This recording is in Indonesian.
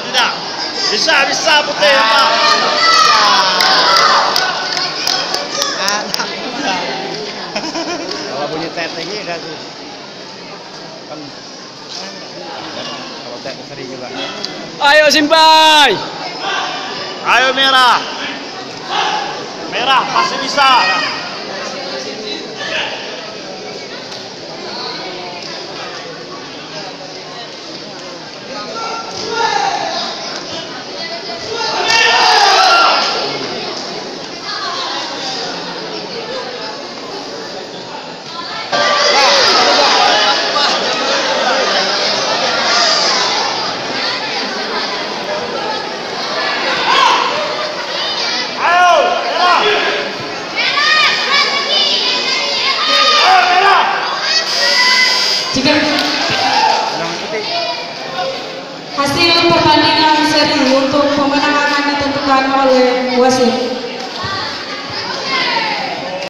Itu dah. Bisa putih Pak. Kalau bunyi tetenya kasih. Kan kalau tetek sering juga. Ayo Simpai. Ayo merah. Merah pasti bisa. Jika hasil pertandingan seri untuk pemenang akan ditentukan oleh wasit.